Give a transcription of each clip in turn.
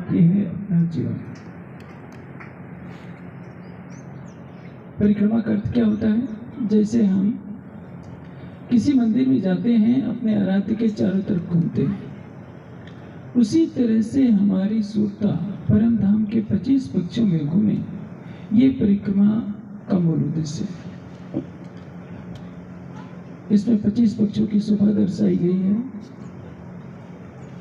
ये है अपना जीवन। परिक्रमा का अर्थ क्या होता है? जैसे हम किसी मंदिर में जाते हैं, अपने आराध्य के चारों तरफ घूमते हैं, उसी तरह से हमारी सुरता परम धाम के 25 पक्षों में घूमे। ये परिक्रमा का मूल उद्देश्य है। इसमें 25 पक्षों की शोभा दर्शाई गई है।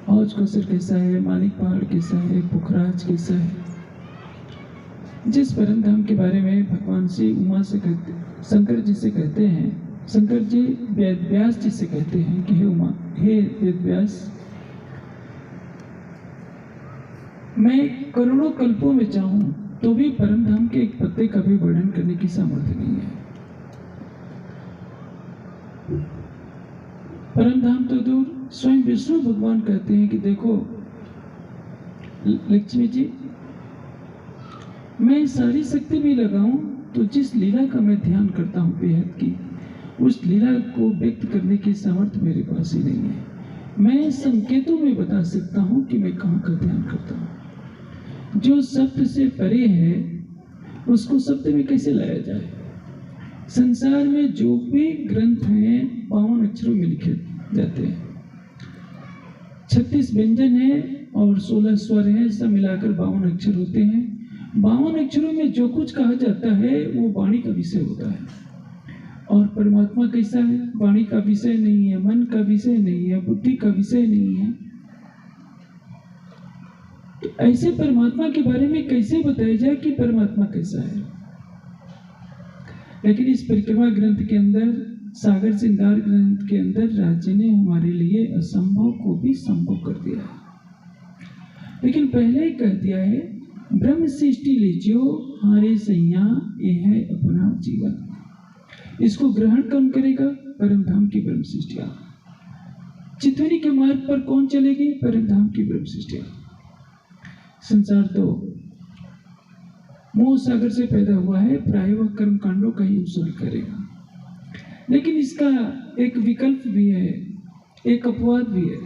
हौज कोसर कैसा है, मानिक पहाड़ कैसा है, पुखराज कैसा है। जिस परम धाम के बारे में भगवान श्री उमा से कहते, शंकर जी से कहते हैं, शंकर जी वेद व्यास जी से कहते हैं कि हे उमा, हे वेद व्यास, मैं करोड़ों कल्पों में चाहूं तो भी परम धाम के एक पत्ते का भी वर्णन करने की सामर्थ्य नहीं है। परम धाम तो दूर, स्वयं विष्णु भगवान कहते हैं कि देखो लक्ष्मी जी, मैं सारी शक्ति भी लगाऊं तो जिस लीला का मैं ध्यान करता हूं बेहद की, उस लीला को व्यक्त करने की सामर्थ्य मेरे पास ही नहीं है। मैं संकेतों में बता सकता हूं कि मैं कहां का ध्यान करता हूं। जो शब्द से परे है उसको शब्द में कैसे लाया जाए? संसार में जो भी ग्रंथ हैं 52 अक्षरों में लिखे जाते हैं। 36 व्यंजन है और 16 स्वर है, सब मिलाकर 52 अक्षर होते हैं। 52 अक्षरों में जो कुछ कहा जाता है वो वाणी का विषय होता है। और परमात्मा कैसा है? वाणी का विषय नहीं है, मन का विषय नहीं है, बुद्धि का विषय नहीं है। तो ऐसे परमात्मा के बारे में कैसे बताया जाए कि परमात्मा कैसा है? लेकिन इस परिक्रमा ग्रंथ के अंदर, सागर श्रृंगार ग्रंथ के अंदर, राज्य ने हमारे लिए असंभव को भी संभव कर दिया है। लेकिन पहले ही कह दिया है, ब्रह्म सृष्टि लीजियो हारे सैया, ये है अपना जीवन। इसको ग्रहण कौन करेगा? परम धाम की ब्रह्म सृष्टिया। चितवनी के मार्ग पर कौन चलेगी? परम धाम की ब्रह्म सृष्टिया। संसार तो मोह सागर से पैदा हुआ है, प्राय वह कर्म कांडों का ही अनुसरण करेगा। लेकिन इसका एक विकल्प भी है, एक अपवाद भी है।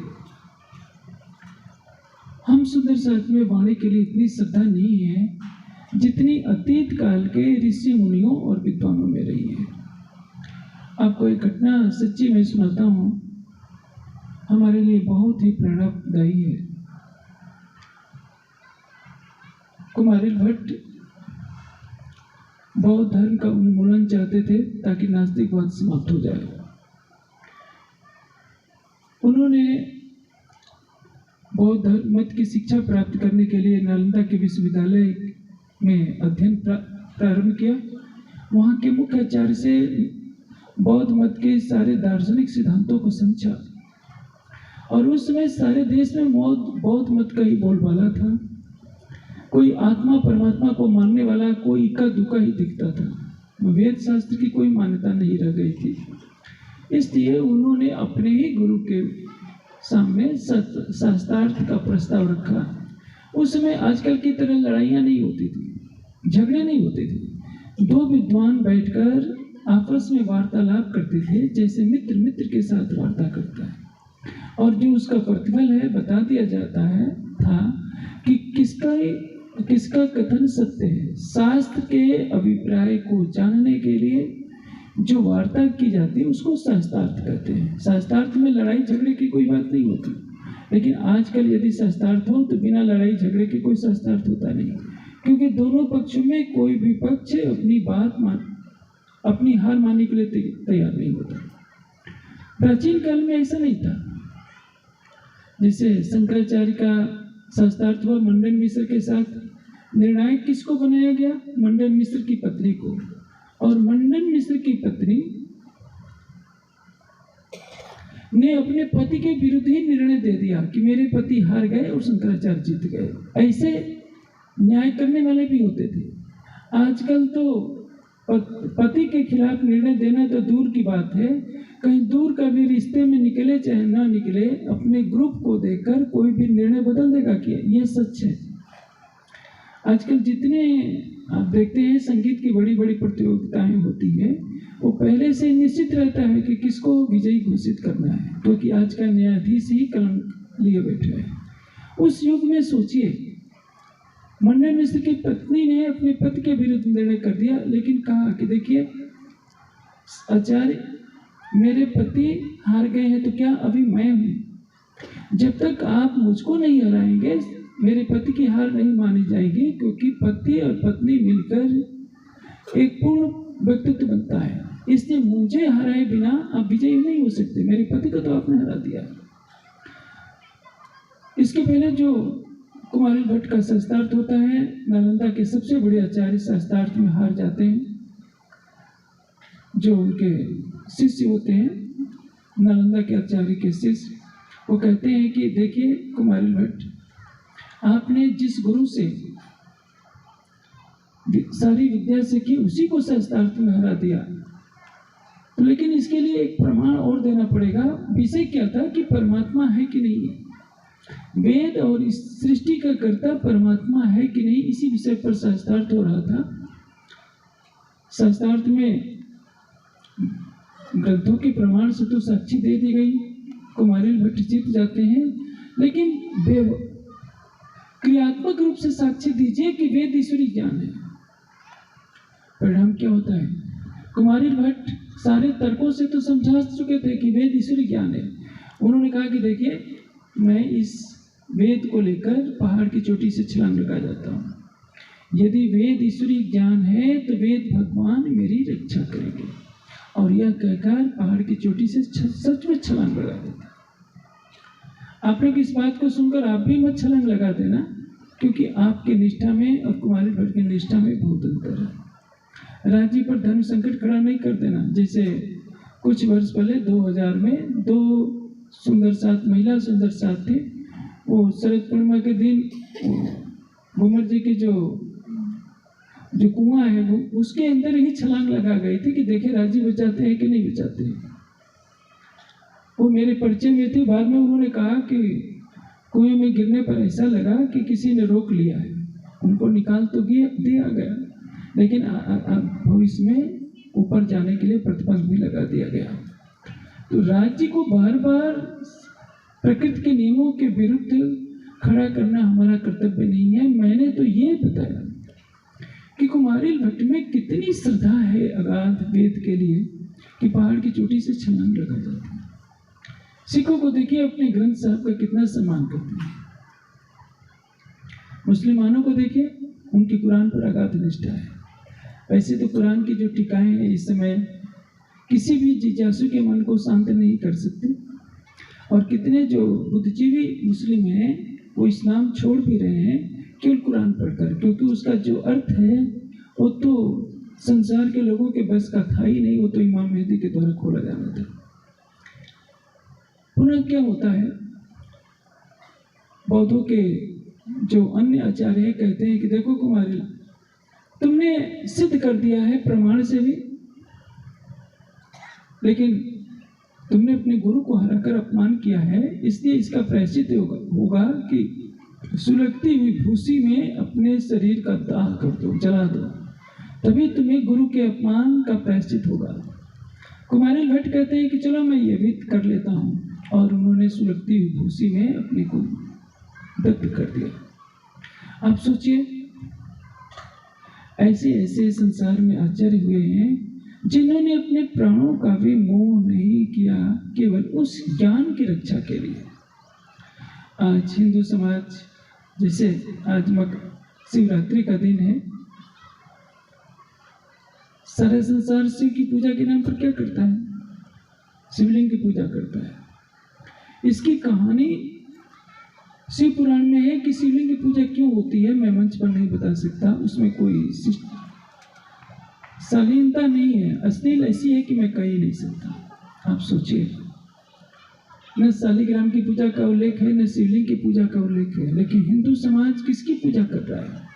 हम सुंदर साथ में वाणी के लिए इतनी श्रद्धा नहीं है जितनी अतीत काल के ऋषि मुनियों और विद्वानों में रही है। आपको एक घटना सच्ची में सुनाता हूं, हमारे लिए बहुत ही प्रेरणादायी है। कुमारिल भट्ट बौद्ध धर्म का उन्मूलन चाहते थे ताकि नास्तिकवाद समाप्त हो जाए। उन्होंने बौद्ध धर्म मत की शिक्षा प्राप्त करने के लिए नालंदा के विश्वविद्यालय में अध्ययन प्रारंभ किया। वहाँ के मुख्य आचार्य से बौद्ध मत के सारे दार्शनिक सिद्धांतों को समझा। और उस समय सारे देश में बौद्ध मत का ही बोलबाला था। कोई आत्मा परमात्मा को मानने वाला कोई इक्का दुक्का ही दिखता था। वेद शास्त्र की कोई मान्यता नहीं रह गई थी। इसलिए उन्होंने अपने ही गुरु के सामने शास्त्रार्थ का प्रस्ताव रखा। उस समय आजकल की तरह लड़ाइयाँ नहीं होती थी, झगड़े नहीं होते थे। दो विद्वान बैठकर आपस में वार्तालाप करते थे, जैसे मित्र मित्र के साथ वार्ता करता है। और जो उसका प्रतिफल है बता दिया जाता है था कि किसका कथन सत्य है। शास्त्र के अभिप्राय को जानने के लिए जो वार्ता की जाती है उसको शास्त्रार्थ कहते हैं। शास्त्रार्थ में लड़ाई झगड़े की कोई बात नहीं होती। लेकिन आजकल यदि शास्त्रार्थ हो तो बिना लड़ाई झगड़े के कोई शास्त्रार्थ होता नहीं, क्योंकि दोनों पक्षों में कोई भी पक्ष अपनी हार मानने के लिए तैयार नहीं होता। प्राचीन काल में ऐसा नहीं था। जैसे शंकराचार्य का शास्त्रार्थ हुआ मंडन मिश्र के साथ। निर्णायक किसको बनाया गया? मंडन मिश्र की पत्नी को। और मंडन मिश्र की पत्नी ने अपने पति के विरुद्ध ही निर्णय दे दिया कि मेरे पति हार गए और शंकराचार्य जीत गए। ऐसे न्याय करने वाले भी होते थे। आजकल तो पति के खिलाफ निर्णय देना तो दूर की बात है, कहीं दूर का भी रिश्ते में निकले चाहे ना निकले, अपने ग्रुप को देखकर कोई भी निर्णय बदल देगा क्या? ये सच है। आजकल जितने आप देखते हैं संगीत की बड़ी बड़ी प्रतियोगिताएं होती है, वो पहले से निश्चित रहता है कि किसको विजयी घोषित करना है, क्योंकि आज का न्यायाधीश ही कलम लिए बैठे हैं। उस युग में सोचिए मंडन मिश्र की पत्नी ने अपने पति के विरुद्ध निर्णय कर दिया, लेकिन कहा कि देखिए आचार्य, मेरे पति हार गए हैं तो क्या अभी मैं हूं, जब तक आप मुझको नहीं हराएंगे मेरे पति की हार नहीं मानी जाएगी, क्योंकि पति और पत्नी मिलकर एक पूर्ण व्यक्तित्व बनता है। इसलिए मुझे हराए बिना आप विजयी नहीं हो सकते। मेरे पति को तो आपने हरा दिया। इसके पहले जो कुमारिल भट्ट का शास्त्रार्थ होता है, नालंदा के सबसे बड़े आचार्य शास्त्रार्थ में हार जाते हैं। जो उनके शिष्य होते हैं, नालंदा के आचार्य के शिष्य, वो कहते हैं कि देखिए कुमारिल भट्ट, आपने जिस गुरु से सारी विद्या सीखी उसी को शास्त्रार्थ में हरा दिया, तो लेकिन इसके लिए एक प्रमाण और देना पड़ेगा। विषय क्या था कि परमात्मा है कि नहीं, वेद और इस सृष्टि का कर्ता परमात्मा है कि नहीं, इसी विषय पर शास्त्रार्थ हो रहा था। शास्त्रार्थ में ग्रंथों के प्रमाण से तो साक्षी दे दी गई, कुमारिल भट्ट जीत जाते हैं, लेकिन क्रियात्मक रूप से साक्षी दीजिए कि वेद ईश्वरी ज्ञान है। परिणाम क्या होता है? कुमारिल भट्ट सारे तर्कों से तो समझा चुके थे कि वेद ईश्वरी ज्ञान है। उन्होंने कहा कि देखिए, मैं इस वेद को लेकर पहाड़ की चोटी से छलांग लगा जाता हूँ। यदि वेद ईश्वरी ज्ञान है तो वेद भगवान मेरी रक्षा करेंगे। और यह कहकर पहाड़ की चोटी से सच में छलांग लगा देता। आप लोग इस बात को सुनकर आप भी मत छलांग लगा देना, क्योंकि आपके निष्ठा में और कुमारिल भट्ट की निष्ठा में बहुत अंतर है। राज्य पर धर्म संकट खड़ा नहीं कर देना। जैसे कुछ वर्ष पहले 2000 में 2 सुंदर साथ महिला सुंदर साथ थे, वो शरद पूर्णिमा के दिन घूमर जी की जो कुआं है वो उसके अंदर ही छलांग लगा गए थे कि देखे राज्य बचाते हैं कि नहीं बचाते हैं। वो मेरे परिचय में थे। बाद में उन्होंने कहा कि कुएं में गिरने पर ऐसा लगा कि किसी ने रोक लिया है, उनको निकाल तो दिया गया, लेकिन भविष्य में ऊपर जाने के लिए प्रतिबंध भी लगा दिया गया। तो राज्य को बार बार प्रकृति के नियमों के विरुद्ध खड़ा करना हमारा कर्तव्य नहीं है। मैंने तो ये बताया कि कुमारिल भट्ट में कितनी श्रद्धा है अगाध वेद के लिए कि पहाड़ की चोटी से छलांग लगा जाती है। सिखों को देखिए, अपने ग्रंथ साहब का कितना सम्मान करते हैं। मुसलमानों को देखिए, उनकी कुरान पर अगाध निष्ठा है। वैसे तो कुरान की जो टीकाएं हैं इस समय किसी भी जिज्ञासु के मन को शांत नहीं कर सकते, और कितने जो बुद्धिजीवी मुस्लिम हैं वो इस्लाम छोड़ भी रहे हैं केवल कुरान पढ़कर, क्योंकि उसका जो अर्थ है वो तो संसार के लोगों के बस का था ही नहीं, वो तो इमाम मेहदी के द्वारा खोला जाना था। पुनः क्या होता है, बौद्धों के जो अन्य आचार्य हैं कहते हैं कि देखो कुमारिल, तुमने सिद्ध कर दिया है प्रमाण से भी, लेकिन तुमने अपने गुरु को हराकर अपमान किया है, इसलिए इसका प्रायश्चित होगा कि सुलगती हुई भूसी में अपने शरीर का दाह कर दो, जला दो, तभी तुम्हें गुरु के अपमान का प्रायश्चित होगा। कुमारिल भट्ट कहते हैं कि चलो मैं ये भी कर लेता हूँ, और उन्होंने सुलगती हुई भूसी में अपने को दग्ध कर दिया। आप सोचिए, ऐसे ऐसे संसार में आचार्य हुए हैं जिन्होंने अपने प्राणों का भी मोह नहीं किया, केवल उस ज्ञान की रक्षा के लिए। आज हिंदू समाज, जैसे आज शिवरात्रि का दिन है, सारा संसार शिव की पूजा के नाम पर क्या करता है? शिवलिंग की पूजा करता है। इसकी कहानी शिव पुराण में है कि शिवलिंग की पूजा क्यों होती है, मैं मंच पर नहीं बता सकता, उसमें कोई शालीनता नहीं है, अश्लील ऐसी है कि मैं कह ही नहीं सकता। आप सोचिए, न शालिग्राम की पूजा का उल्लेख है, न शिवलिंग की पूजा का उल्लेख है, लेकिन हिंदू समाज किसकी पूजा कर रहा है?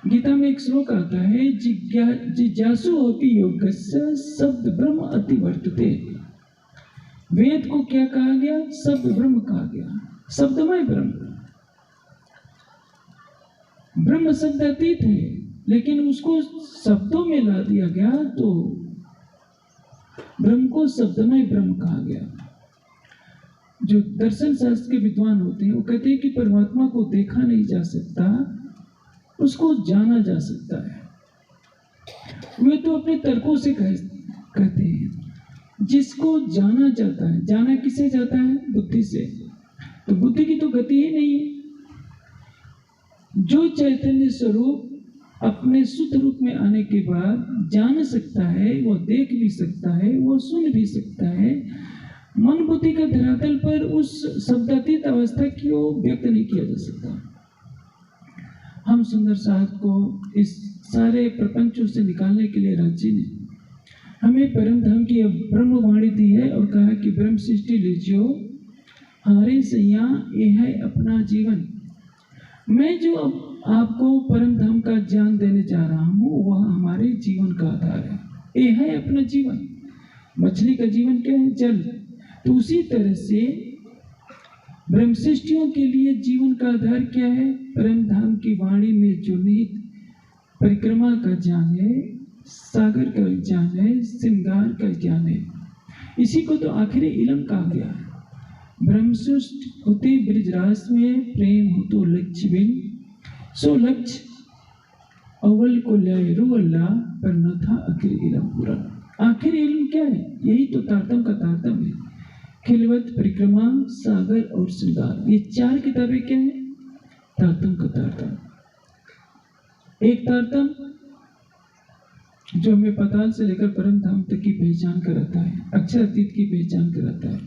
गीता में एक श्लोक आता है, जिज्ञासु होती योगस्य शब्द ब्रह्म अति वर्तते। वेद को क्या कहा गया? शब्द ब्रह्म कहा गया, शब्दमय ब्रह्म। ब्रह्म शब्द अतीत है, लेकिन उसको शब्दों में ला दिया गया, तो ब्रह्म को शब्दमय ब्रह्म कहा गया। जो दर्शन शास्त्र के विद्वान होते हैं वो कहते हैं कि परमात्मा को देखा नहीं जा सकता, उसको जाना जा सकता है। वे तो अपने तर्कों से कहते हैं। जिसको जाना जाता है, जाना किसे जाता है? बुद्धि से। तो बुद्धि की तो गति ही नहीं है। जो चैतन्य स्वरूप अपने शुद्ध रूप में आने के बाद जान सकता है, वो देख भी सकता है, वो सुन भी सकता है। मन बुद्धि का धरातल पर उस शब्दातीत अवस्था को व्यक्त नहीं किया जा सकता। हम सुंदर साहब को इस सारे प्रपंचों से निकालने के लिए राज्य ने हमें परम धाम की ब्रह्मवाणी दी है और कहा कि ब्रह्म सृष्टि लीजियो हारे सैया, ये है अपना जीवन। मैं जो अब आपको परम धाम का ज्ञान देने जा रहा हूँ वह हमारे जीवन का आधार है। ये है अपना जीवन। मछली का जीवन क्या है? जल। तो उसी तरह से ब्रह्म सृष्टियों के लिए जीवन का आधार क्या है? परम धाम की वाणी में जो निहित परिक्रमा का ज्ञान है, सागर का ज्ञान है, श्रृंगार का ज्ञान है। इसी को तो आखिरी इलम कहा गया है। ब्रह्मसृष्ट होते ब्रिजरास में प्रेम हो तो लक्ष्य बिन, सो लक्ष्य अव्वल को लय रुअल्ला पर न था आखिर इलम पूरा। आखिर इलम क्या है? यही तो तारतम का तारतम है। खिलवत, परिक्रमा, सागर और श्रृंगार, ये चार किताबें क्या है? तारतम का तारतम। एक तारतम जो हमें पाताल से लेकर परम धाम तक की पहचान कराता है, अक्षर अतीत की पहचान कराता है।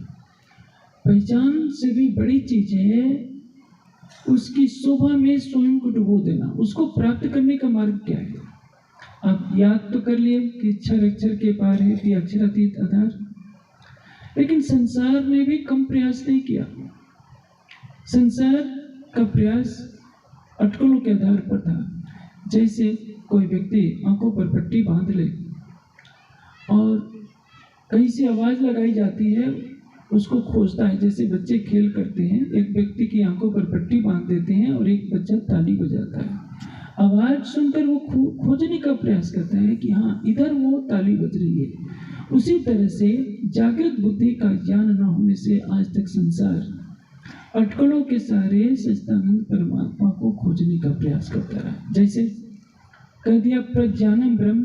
पहचान से भी बड़ी चीज है उसकी शोभा में स्वयं को डुबो देना। उसको प्राप्त करने का मार्ग क्या है? आप याद तो कर लिए कि अक्षर अक्षर के पार है कि अक्षर अतीत आधार। लेकिन संसार ने भी कम प्रयास नहीं किया। संसार का प्रयास अटकलों के आधार पर था। जैसे कोई व्यक्ति आंखों पर पट्टी बांध ले और कहीं से आवाज लगाई जाती है, उसको खोजता है। जैसे बच्चे खेल करते हैं, एक व्यक्ति की आंखों पर पट्टी बांध देते हैं और एक बच्चा ताली बजाता है। आवाज सुनकर वो खोजने का प्रयास करता है कि हाँ इधर वो ताली बज रही है। उसी तरह से जागृत बुद्धि का ज्ञान न होने से आज तक संसार अटकलों के सहारे सच्चिदानंद परमात्मा को खोजने का प्रयास करता रहा। जैसे कह दिया प्रज्ञानम ब्रह्म,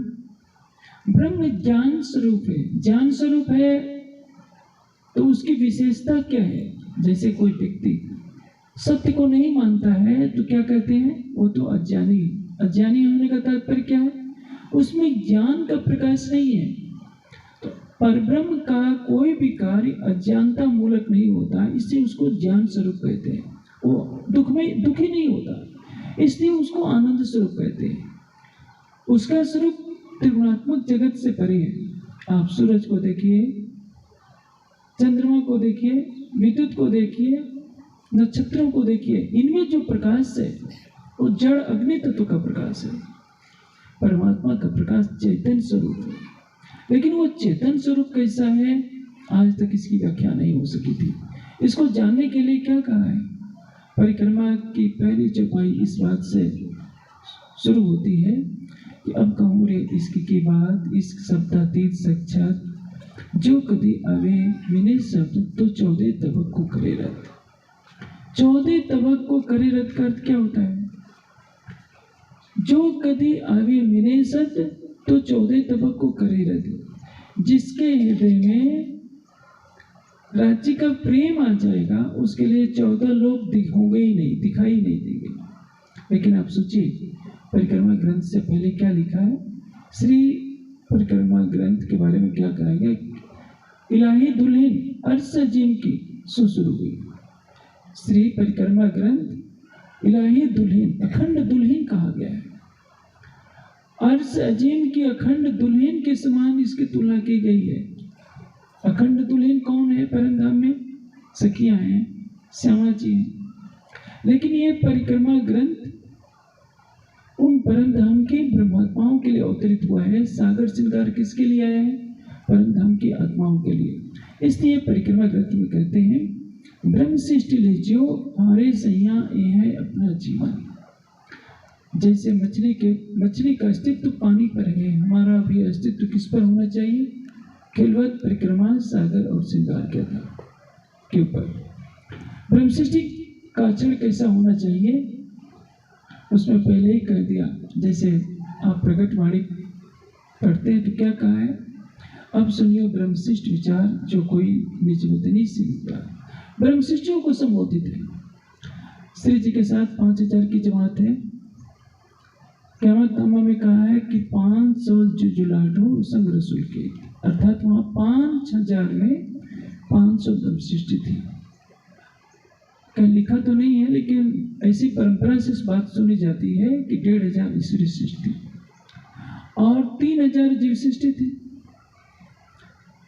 ब्रह्म ज्ञान स्वरूप है। ज्ञान स्वरूप है तो उसकी विशेषता क्या है? जैसे कोई व्यक्ति सत्य को नहीं मानता है तो क्या कहते हैं? वो तो अज्ञानी। अज्ञानी होने का तात्पर्य क्या है? उसमें ज्ञान का प्रकाश नहीं है। तो परब्रह्म का कोई भी कार्य अज्ञानता मूलक नहीं होता, इसलिए उसको ज्ञान स्वरूप कहते हैं। वो दुखी नहीं होता, इसलिए उसको आनंद स्वरूप कहते हैं। उसका स्वरूप त्रिगुणात्मक जगत से परे है। आप सूरज को देखिए, चंद्रमा को देखिए, विद्युत को देखिए, नक्षत्रों को देखिए, इनमें जो प्रकाश है वो जड़ अग्नि तत्व का प्रकाश है। परमात्मा का प्रकाश चैतन्य स्वरूप है। लेकिन वो चेतन स्वरूप कैसा है आज तक इसकी व्याख्या नहीं हो सकी थी। इसको जानने के लिए क्या कहा है? परिक्रमा की पहली चौपाई इस बात से शुरू होती है कि अब कहूँ रे इसकी की बात, इस शब्दातीत साक्षात जो कभी आवे विनय शब्द तो 14 तबक को करे रथ। 14 तबक को करे रथ का अर्थ क्या होता है? जो कभी आवे विनय शब्द तो 14 तबक को करे रथ। जिसके हृदय में राज्य का प्रेम आ जाएगा उसके लिए 14 लोग होंगे ही नहीं, दिखाई नहीं देंगे। लेकिन आप सोचिए परिक्रमा ग्रंथ से पहले क्या लिखा है? श्री परिक्रमा ग्रंथ के बारे में क्या कहा गया? इलाही दुल्हन अर्श अजीम की शुरू हुई। श्री परिक्रमा ग्रंथ इलाही दुल्हन, अखंड दुल्हन कहा गया है। अर्श अजीम की अखंड दुल्हन के समान इसकी तुलना की गई है। अखंड दुल्हन कौन है? परम धाम में सखियां हैं, श्यामा जी हैं। लेकिन ये परिक्रमा ग्रंथ उन परम धाम के ब्रह्मात्माओं के लिए अवतरित हुआ है। सागर श्रृंगार किसके लिए आया है? परम धाम की आत्माओं के लिए। इसलिए परिक्रमा ग्रंथ में कहते हैं ब्रह्म सृष्टि लीजियो हारे सैया, ये है अपना जीवन। जैसे मछली का अस्तित्व पानी पर है, हमारा भी अस्तित्व किस पर होना चाहिए? खिलवत, परिक्रमा, सागर और श्रृंगार के ऊपर। ब्रह्म सृष्टि का आचरण कैसा होना चाहिए? उसमें पहले ही कह दिया, जैसे आप प्रकटवाणी पढ़ते हैं तो क्या कहा है, अब सुनियो ब्रह्मशिष्ट विचार जो कोई निज वतनी से विचार। ब्रह्मशिष्टियों को संबोधित है। श्री जी के साथ 5000 की जमात है। क़यामत नामा में कहा है कि 500 जुलाढ़ो संग रसूल के, अर्थात वहाँ 5000 में 500 ब्रह्मशिष्ट थी। कहीं लिखा तो नहीं है, लेकिन ऐसी परंपरा से इस बात सुनी जाती है कि 1500 ईश्वरी सृष्टि और 3000 जीव सृष्टि थी।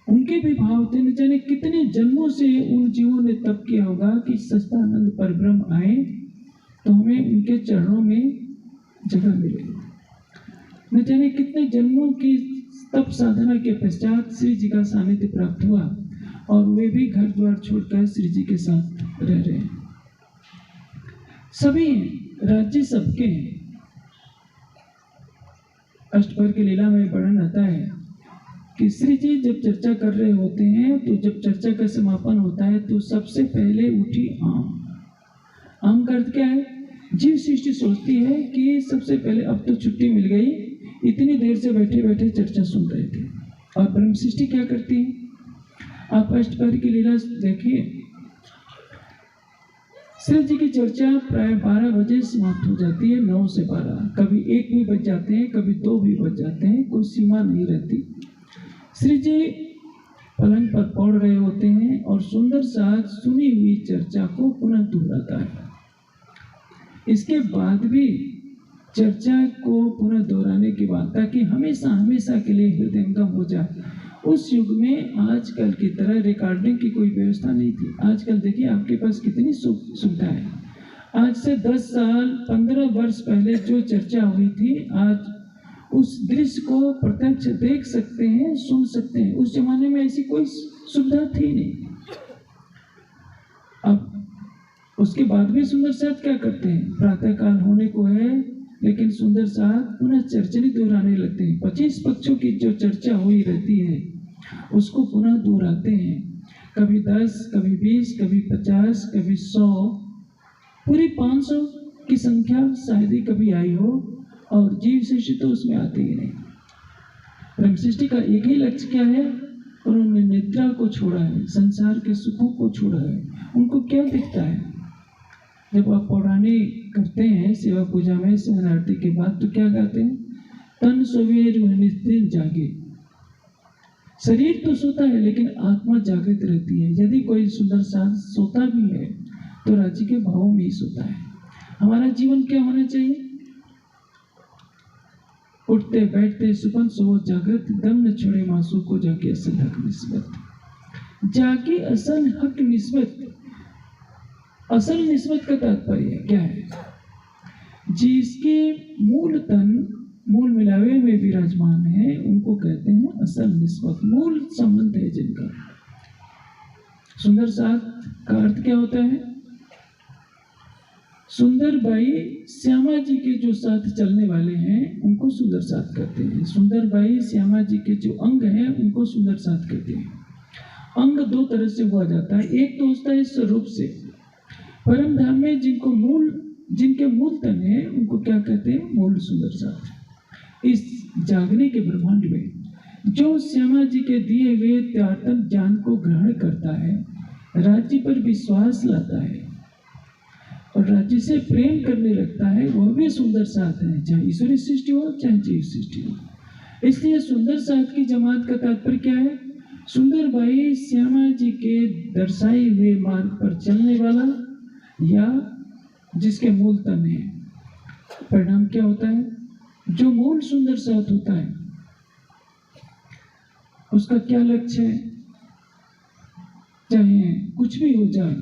उनके भी भाव थे, न जाने कितने जन्मों से उन जीवों ने तप किया होगा कि सच्चिदानंद परब्रह्म आए तो हमें उनके चरणों में जगह मिले। न जाने कितने जन्मों की तप साधना के पश्चात श्री जी का सानिध्य प्राप्त हुआ और वे भी घर द्वार छोड़कर श्री जी के साथ रह रहे हैं। सभी राज्य सबके हैं। अष्टप्रहर की लीला में वर्णन आता है कि श्री जी जब चर्चा कर रहे होते हैं तो जब चर्चा का समापन होता है तो सबसे पहले उठी आम। आम का अर्थ क्या है? जीव सृष्टि सोचती है कि सबसे पहले अब तो छुट्टी मिल गई, इतनी देर से बैठे बैठे चर्चा सुन रहे थे। और ब्रह्म सृष्टि क्या करती है? आप अष्टप्रहर की लीला देखिए, श्री जी की चर्चा प्राय 12 बजे समाप्त हो जाती है, 9 से 12, कभी 1 भी बज जाते हैं, कभी 2 भी बज जाते हैं, कोई सीमा नहीं रहती। श्री जी पलंग पर पड़ रहे होते हैं और सुंदर साथ सुनी हुई चर्चा को पुनः दोहराता है। इसके बाद भी चर्चा को पुनः दोहराने की बात, ताकि हमेशा हमेशा के लिए हृदयंगम हो जाए। उस युग में आजकल की तरह रिकॉर्डिंग की कोई व्यवस्था नहीं थी। आजकल देखिए आपके पास कितनी सुविधा है। आज से 10 साल 15 वर्ष पहले जो चर्चा हुई थी, आज उस दृश्य को प्रत्यक्ष देख सकते हैं, सुन सकते हैं। उस जमाने में ऐसी कोई सुविधा थी नहीं। अब उसके बाद भी सुंदर साथ क्या करते हैं? प्रातः काल होने को है, लेकिन सुंदर साथ पुनः चर्चनी दोहराने लगते हैं। 25 पक्षों की जो चर्चा हुई रहती है उसको पुनः दोहराते हैं। कभी 10, कभी 20, कभी 50, कभी 100, पूरी 500 की संख्या शायद ही कभी आई हो। और जीव सृष्टि तो उसमें आती ही नहीं। ब्रह्म सृष्टि का एक ही लक्ष्य क्या है? उन्होंने निद्रा को छोड़ा है, संसार के सुखों को छोड़ा है। उनको क्या दिखता है? जब आप पौराणिक करते हैं सेवा पूजा में सेवन आरती के बाद तो क्या गाते हैं? तन सोवे निस्तिल जागे। शरीर तो सोता है लेकिन आत्मा जागृत रहती है। यदि कोई सुंदर साथ सोता भी है तो राज्य के भावों में ही सोता है। हमारा जीवन क्या होना चाहिए? उठते बैठते सुपन सो जागृत, दम न छोड़े मासू को जाके असल हक निस्बत। जाके असल हक निस्बत। असल निस्बत का तात्पर्य क्या है? जिसके मूल तन मूल मिलावे में विराजमान है उनको कहते हैं असल निस्बत। मूल संबंध है जिनका। सुंदर साथ का अर्थ क्या होता है? सुंदर बाई श्यामा जी के जो साथ चलने वाले हैं उनको सुंदर साथ कहते हैं। सुंदर बाई श्यामा जी के जो अंग हैं उनको सुंदर साथ कहते हैं। अंग 2 तरह से हुआ जाता है। एक तो होता है स्वरूप से। परम धाम में जिनके मूल तन है उनको क्या कहते हैं? मूल सुंदर साथ। इस जागने के ब्रह्मांड में जो श्यामा जी के दिए हुए त्यातन ज्ञान को ग्रहण करता है, राज्य पर विश्वास लाता है और राज्य से प्रेम करने लगता है, वह भी सुंदर साथ है, चाहे ईश्वरी सृष्टि हो चाहे जीव सृष्टि हो। इसलिए सुंदर साथ की जमात का तात्पर्य क्या है? सुंदर बाई श्यामा जी के दर्शाए हुए मार्ग पर चलने वाला या जिसके मूल तन है। परिणाम क्या होता है? जो मूल सुंदर साथ होता है उसका क्या लक्ष्य है? चाहे कुछ भी हो जाए,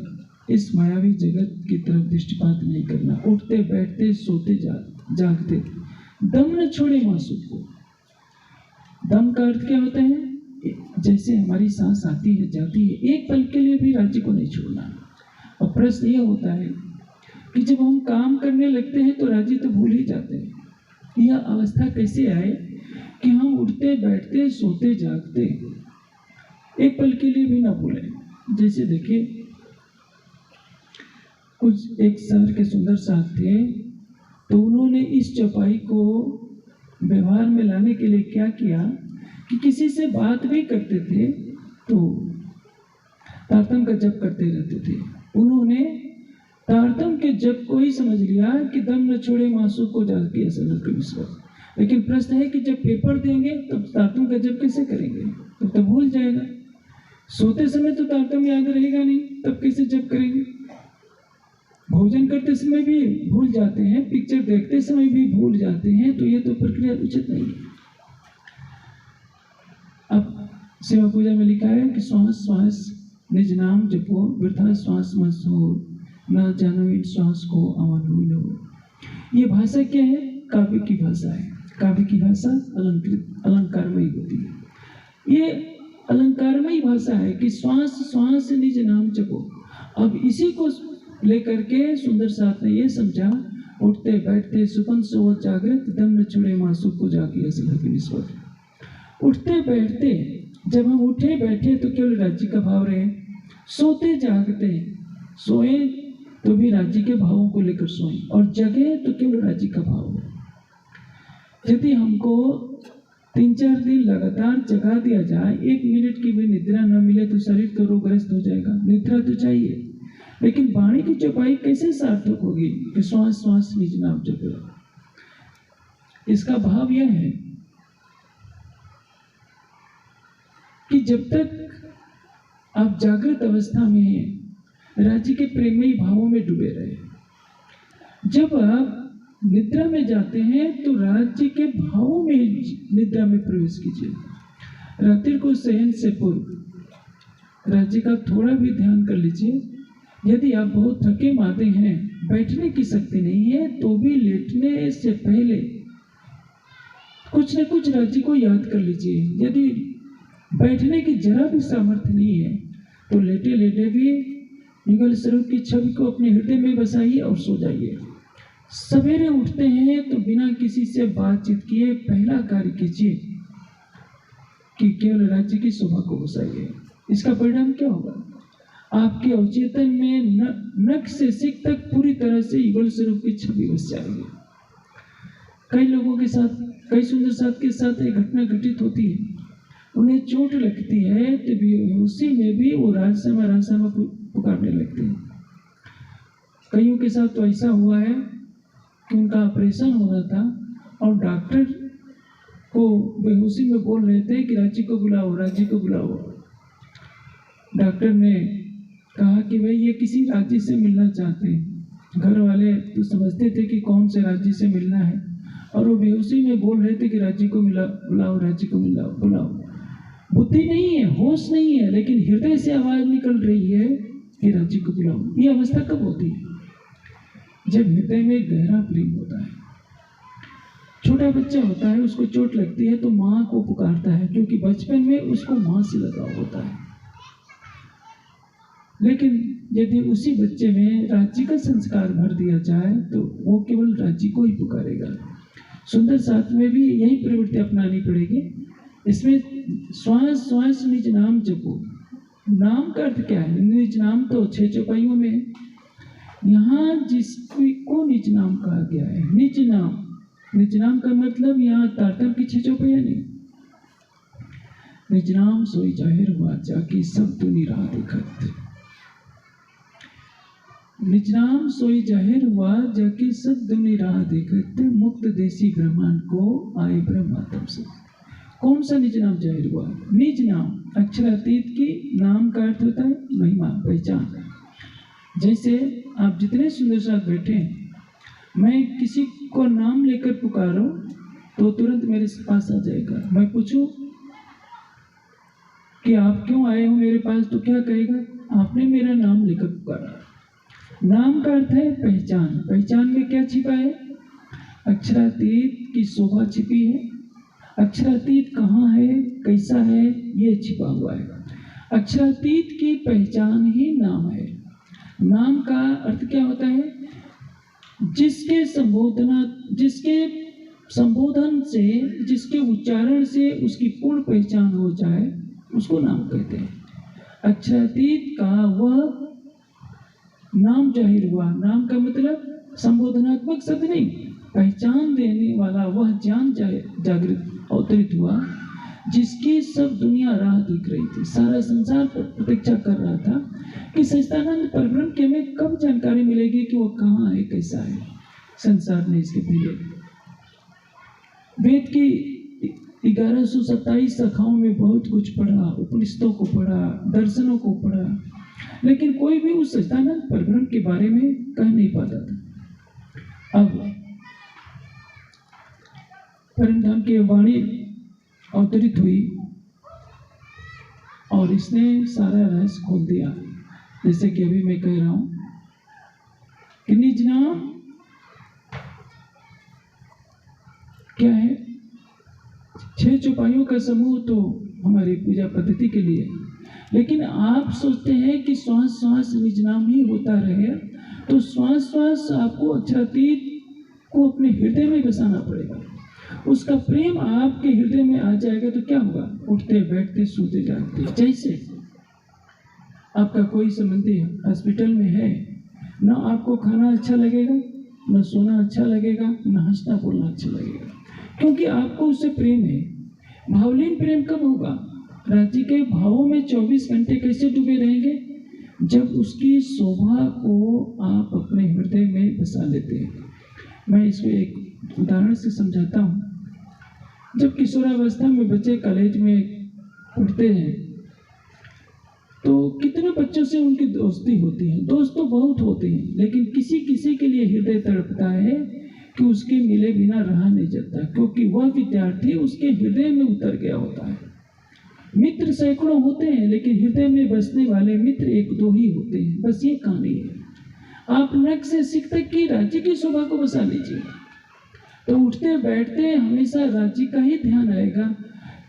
इस मायावी जगत की तरफ दृष्टिपात नहीं करना। उठते बैठते सोते जागते दम न छोड़े मासूम को। दम का अर्थ क्या होता है? जैसे हमारी सांस आती है जाती है, एक पल के लिए भी राज्य को नहीं छोड़ना। और प्रश्न यह होता है कि जब हम काम करने लगते हैं तो राज्य तो भूल ही जाते हैं। यह अवस्था कैसे आए कि हम उठते बैठते सोते जागते एक पल के लिए भी ना भूलें? जैसे देखिए, कुछ एक शहर के सुंदर साथ थे तो इस चौपाई को व्यवहार में लाने के लिए क्या किया कि किसी से बात भी करते थे तो तारतम का जप करते रहते थे। उन्होंने तारतम के जप को ही समझ लिया कि दम न छोड़े मासूम को जाके असल के विश्वास। लेकिन प्रश्न है कि जब पेपर देंगे तब तारतम का जप कैसे करेंगे? तब तो भूल जाएगा। सोते समय तो तारतम याद रहेगा नहीं, तब कैसे जप करेंगे? भोजन करते समय भी भूल जाते हैं, पिक्चर देखते समय भी भूल जाते हैं, तो ये तो प्रक्रिया उचित नहीं है। अब सेवा पूजा में लिखा है कि श्वास श्वास निज नाम जपो, वृथा श्वास मत हो, न जानो इन श्वास को अमन हुई हो। ये भाषा क्या है? काव्य की भाषा है। काव्य की भाषा अलंकारमयी होती है। ये अलंकारमयी भाषा है कि श्वास श्वास निज नाम जपो। अब इसी को लेकर के सुंदर साथ ने ये समझा, उठते बैठते सुपन सोवत जागृत, दम न छुड़े मासूम को जागी असल की निस्बत। उठते बैठते, जब हम उठे बैठे तो केवल राज्य का भाव रहे, सोते जागते, सोए तो भी राज्य के भावों को लेकर सोए, और जगे तो केवल राज्य का भाव हो। यदि हमको 3-4 दिन लगातार जगा दिया जाए, 1 मिनट की भी निद्रा न मिले तो शरीर तो रोगग्रस्त हो जाएगा। निद्रा तो चाहिए, लेकिन वाणी की चौपाई कैसे सार्थक होगी कि श्वास श्वास निज नाम जपो? इसका भाव यह है कि जब तक आप जागृत अवस्था में हैं, राज्य के प्रेममयी भावों में डूबे रहे। जब आप निद्रा में जाते हैं तो राज्य के भावों में निद्रा में प्रवेश कीजिए। रात्रि को शयन से पूर्व राज्य का थोड़ा भी ध्यान कर लीजिए। यदि आप बहुत थके मादे हैं, बैठने की शक्ति नहीं है, तो भी लेटने से पहले कुछ न कुछ राज्य को याद कर लीजिए। यदि बैठने की जरा भी सामर्थ्य नहीं है तो लेटे लेटे भी युगल स्वरूप की छवि को अपने हृदय में बसाइए और सो जाइए। सवेरे उठते हैं तो बिना किसी से बातचीत किए पहला कार्य कीजिए कि केवल राज्य की शोभा को बसाइए। इसका परिणाम क्या होगा? आपके अवचेतन में नख से सिक तक पूरी तरह से युगल स्वरूप की छवि बस जाएगी। कई लोगों के साथ, कई सुंदर साथ के साथ एक घटना घटित होती है। उन्हें चोट लगती है तो बेहोशी में भी वो राजसमा पुकारने लगते हैं। कईयों के साथ तो ऐसा हुआ है कि उनका ऑपरेशन होना था और डॉक्टर को बेहोशी में बोल रहे थे कि राज्य को बुलाओ, राज्य को बुलाओ। डॉक्टर ने कहा कि भाई ये किसी राज्य से मिलना चाहते हैं। घर वाले तो समझते थे कि कौन से राज्य से मिलना है, और वो बेहोशी में बोल रहे थे कि राज्य को बुलाओ, राज्य को बुलाओ। बुद्धि नहीं है, होश नहीं है, लेकिन हृदय से आवाज निकल रही है कि राज्य को बुलाओ। ये अवस्था कब होती है? जब हृदय में गहरा प्रेम होता है। छोटा बच्चा होता है, उसको चोट लगती है तो माँ को पुकारता है, क्योंकि बचपन में उसको माँ से लगाव होता है। लेकिन यदि उसी बच्चे में राज्य का संस्कार भर दिया जाए तो वो केवल राज्य को ही पुकारेगा। सुंदर साथ में भी यही प्रवृत्ति अपनानी पड़ेगी। इसमें श्वास श्वास निज नाम जपो। नाम का अर्थ क्या है? निज नाम तो 6 चौपाइयों में है। यहाँ जिसको निज नाम कहा गया है, निज नाम। निज नाम का मतलब यहाँ तारतम की 6 चौपाइयाँ नहीं। निज नाम सोई जाहिर हुआ जाके सब दुनी राह देखत। निज नाम सोई जाहिर हुआ जाके सब दुनी राह देखत, मुक्त देसी ब्रह्मांड को आए ब्रह्मात्म से। कौन सा निज नाम जाहिर हुआ? निज नाम अक्षरातीत की नाम का अर्थ होता है महिमा, पहचान। जैसे आप जितने सुंदर साथ बैठे हैं, मैं किसी को नाम लेकर पुकारूं तो तुरंत मेरे पास आ जाएगा। मैं पूछूं कि आप क्यों आए हो मेरे पास, तो क्या कहेगा? आपने मेरा नाम लेकर पुकारा। नाम का अर्थ है पहचान। पहचान में क्या छिपा है? अक्षरातीत की शोभा छिपी है। अक्षरातीत कहाँ है, कैसा है, ये छिपा हुआ है। अक्षरातीत की पहचान ही नाम है। नाम का अर्थ क्या होता है? जिसके संबोधन से, जिसके उच्चारण से उसकी पूर्ण पहचान हो जाए, उसको नाम कहते हैं। अक्षरातीत का वह नाम जाहिर हुआ। नाम का मतलब संबोधनात्मक शब्द नहीं, पहचान देने वाला वह ज्ञान जागृत अवतरित हुआ, जिसकी सब दुनिया राह देख रही थी। सारा संसार प्रतीक्षा कर रहा था कि सच्चिदानंद परब्रह्म की हमें कब जानकारी मिलेगी कि वो कहाँ है, कैसा है। संसार ने इसके पहले वेद की 1127 शाखाओं में बहुत कुछ पढ़ा, उपनिषदों को पढ़ा, दर्शनों को पढ़ा, लेकिन कोई भी उस सच्चिदानंद परब्रह्म के बारे में कह नहीं पाता था। अब परमधाम की वाणी अवतरित हुई और इसने सारा रहस्य खोल दिया। जैसे कि अभी मैं कह रहा हूं कि निज नाम क्या है, 6 चौपाइयों का समूह तो हमारी पूजा पद्धति के लिए, लेकिन आप सोचते हैं कि श्वास श्वास निज नाम ही होता रहे, तो श्वास श्वास आपको अक्षरातीत को अपने हृदय में बसाना पड़ेगा। उसका प्रेम आपके हृदय में आ जाएगा तो क्या होगा, उठते बैठते सोते जागते। जैसे आपका कोई संबंधी हॉस्पिटल में है, न आपको खाना अच्छा लगेगा, न सोना अच्छा लगेगा, न हंसना बोलना अच्छा लगेगा, क्योंकि आपको उससे प्रेम है। भावलीन प्रेम कब होगा? राज्य के भावों में 24 घंटे कैसे डूबे रहेंगे? जब उसकी शोभा को आप अपने हृदय में बसा लेते हैं। मैं इसको एक उदाहरण से समझाता हूँ। जब किशोरावस्था में बच्चे कॉलेज में पढ़ते हैं तो कितने बच्चों से उनकी दोस्ती होती है। दोस्त तो बहुत होते हैं, लेकिन किसी किसी के लिए हृदय तड़पता है कि उसके मिले बिना रहा नहीं जाता, क्योंकि वह विद्यार्थी उसके हृदय में उतर गया होता है। मित्र सैकड़ों होते हैं, लेकिन हृदय में बसने वाले मित्र 1-2 ही होते हैं। बस ये कहानी है। आप नख से सिख तक की राज्य की शोभा को बसा लीजिए, तो उठते बैठते हमेशा राज्य का ही ध्यान आएगा,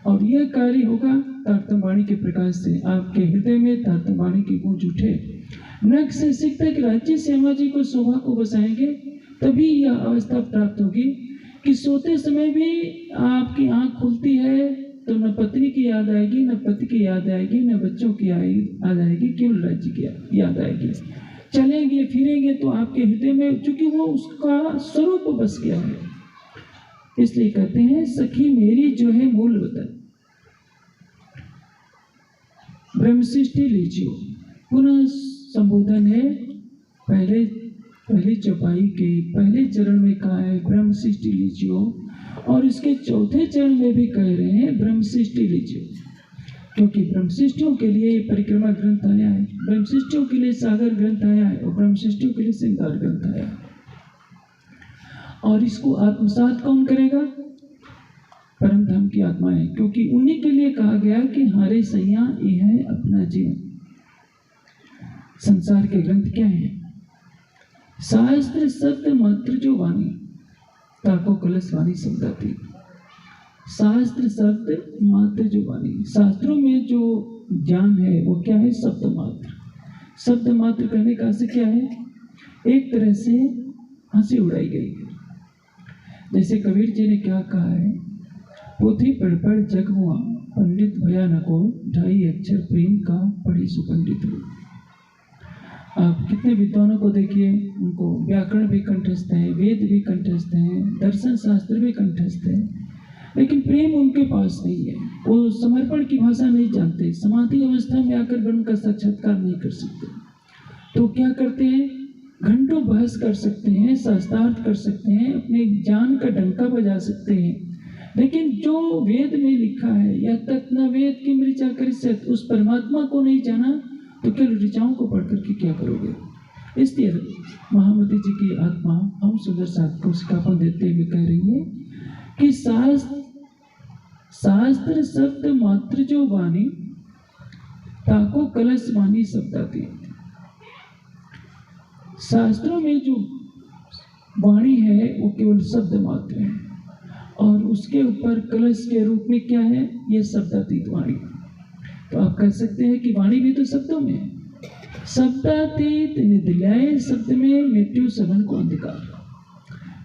और यह कार्य होगा तारतम्य वाणी के प्रकाश से। आपके हृदय में तारतम्य वाणी की गूंज उठे, नख से सिख तक राज्य श्यामा जी को शोभा को बसाएंगे, तभी यह अवस्था प्राप्त होगी कि सोते समय भी आपकी आंख खुलती है तो न पत्नी की याद आएगी, न पति की याद आएगी, न बच्चों की याद आएगी, केवल राज्य की याद आएगी। चलेंगे फिरेंगे तो आपके हृदय में, चूंकि वो उसका स्वरूप बस गया है। इसलिए कहते हैं सखी मेरी जो है मूल वतन ब्रह्मशिष्टि लीजियो। पुनः संबोधन है पहली चौपाई के पहले चरण में कहा है ब्रह्मशिष्टि लीजियो, और इसके चौथे चरण में भी कह रहे हैं ब्रह्मशिष्टि लीजियो, क्योंकि ब्रह्मशिष्टियों के लिए ये परिक्रमा ग्रंथ आया है, ब्रह्मशिष्टियों के लिए सागर ग्रंथ आया है, और ब्रह्मशिष्टियों के लिए श्रृंगार ग्रंथ आया है। और इसको आत्मसात कौन करेगा? परमधाम की आत्माएं, क्योंकि उन्हीं के लिए कहा गया कि हारे सैया ये है अपना जीवन। संसार के ग्रंथ क्या है? शास्त्र शब्द मात्र जो वाणी, ताको कलश वाणी शब्दाती। शास्त्र शब्द मात्र जो वाणी, शास्त्रों में जो ज्ञान है वो क्या है? शब्द मात्र। शब्द मात्र कहने का अर्थ क्या है? एक तरह से हंसी उड़ाई गई है। जैसे कबीर जी ने क्या कहा है, पोथी पढ़ पढ़ जग हुआ पंडित भया न को, 2.5 अक्षर प्रेम का पढ़ी सुपंडित हो। आप कितने विद्वानों को देखिए, उनको व्याकरण भी कंठस्थ है, वेद भी कंठस्थ है, दर्शन शास्त्र भी कंठस्थ है, लेकिन प्रेम उनके पास नहीं है। वो समर्पण की भाषा नहीं जानते, समाधि अवस्था में आकर ब्रह्म का साक्षात्कार नहीं कर सकते। तो क्या करते हैं? घंटों बहस कर सकते हैं, शास्त्रार्थ कर सकते हैं, अपने ज्ञान का डंका बजा सकते हैं, लेकिन जो वेद में लिखा है या तत् न वेद किम ऋचा करिष्यत, उस परमात्मा को नहीं जाना तो केवल ऋचाओं को पढ़ करके क्या करोगे? इसलिए महामती जी की आत्मा हम सुंदर साथ को सिखापन देते हुए कह रही है कि शास्त्र शब्द मात्र जो वाणी, ताको कलश वाणी शब्दाती। शास्त्रों में जो वाणी है वो केवल शब्द मात्र है, और उसके ऊपर कलश के रूप में क्या है? ये शब्दातीत वाणी। तो आप कह सकते हैं कि वाणी भी तो शब्दों में है। शब्दातीत निधिलय, शब्द में मृत्यु सघन को अंधकार।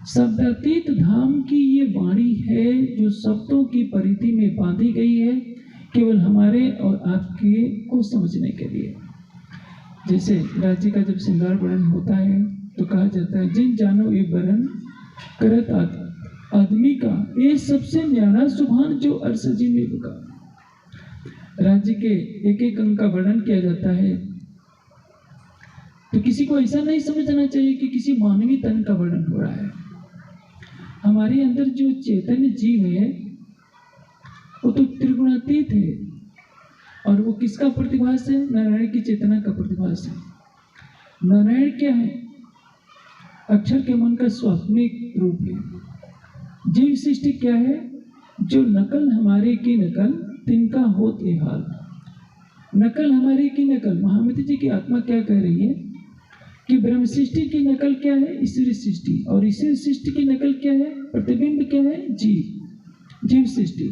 शब्दातीत धाम की ये वाणी है जो शब्दों की परिधि में बांधी गई है, केवल हमारे और आपके को समझने के लिए। जैसे राज्य का जब श्रृंगार वर्णन होता है तो कहा जाता है जिन जानो ये वरण करत आदमी का ये सबसे न्यारा सुभान जो अरसजी में बका। राज्य के एक एक अंग का वर्णन किया जाता है, तो किसी को ऐसा नहीं समझना चाहिए कि किसी मानवीय तन का वर्णन हो रहा है। हमारे अंदर जो चैतन्य जीव है वो तो त्रिगुणातीत है, और वो किसका प्रतिभास है? नारायण की चेतना का प्रतिभास है। नारायण क्या है? अक्षर के मन का स्वात्मिक रूप है। जीव सृष्टि क्या है? जो नकल हमारे की नकल तिनका होत ए हाल। नकल हमारे की नकल। महामती जी की आत्मा क्या कह रही है कि ब्रह्म सृष्टि की नकल क्या है? ईश्वरी सृष्टि। और ईश्वरी सृष्टि की नकल क्या है? प्रतिबिंब क्या है? जीव। जीव सृष्टि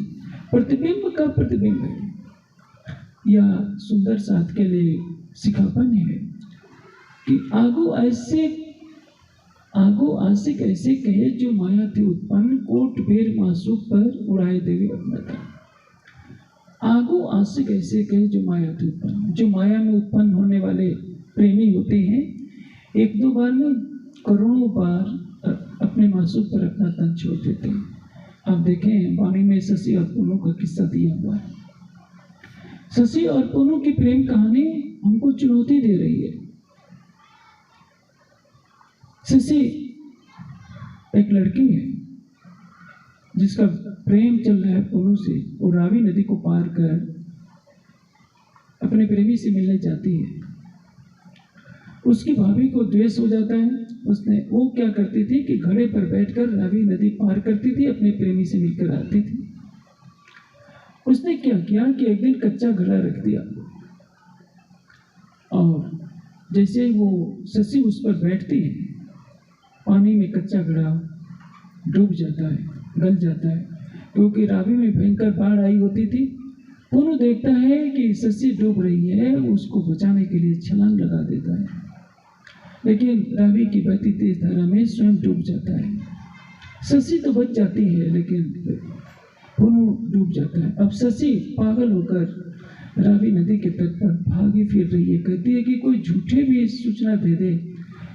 प्रतिबिंब का प्रतिबिंब है। यह सुंदर साथ के लिए सिखापन है कि आगो आशिक ऐसे कहे जो माया थी उत्पन्न कोट बेर मासूक पर उड़ाए देवे अपना था। आगो आशिक ऐसे कहे जो माया थी उत्पन्न। जो माया में उत्पन्न होने वाले प्रेमी होते हैं, एक दो बार में करोड़ों बार अपने मासूक पर अपना तन छोड़ देते हैं। आप देखें वाणी में शशि और पूनू का किस्सा दिया हुआ है। शशि और पूनू की प्रेम कहानी हमको चुनौती दे रही है। शशि एक लड़की है जिसका प्रेम चल रहा है पूनू से। वो रावी नदी को पार कर अपने प्रेमी से मिलने जाती है। उसकी भाभी को द्वेष हो जाता है। वो क्या करती थी कि घड़े पर बैठकर रावी नदी पार करती थी, अपने प्रेमी से मिलकर आती थी। उसने क्या किया कि एक दिन कच्चा घड़ा रख दिया, और जैसे वो शशि उस पर बैठती है, पानी में कच्चा घड़ा डूब जाता है, गल जाता है, क्योंकि रावी में भयंकर बाढ़ आई होती थी। पूनू देखता है कि शशि डूब रही है, उसको बचाने के लिए छलांग लगा देता है, लेकिन रावी की बहती तेज धारा में स्वयं डूब जाता है। शशि तो बच जाती है, लेकिन पूनू डूब जाता है। अब शशि पागल होकर रावी नदी के तट पर भागी फिर रही है। कहती है कि कोई झूठे भी सूचना दे दे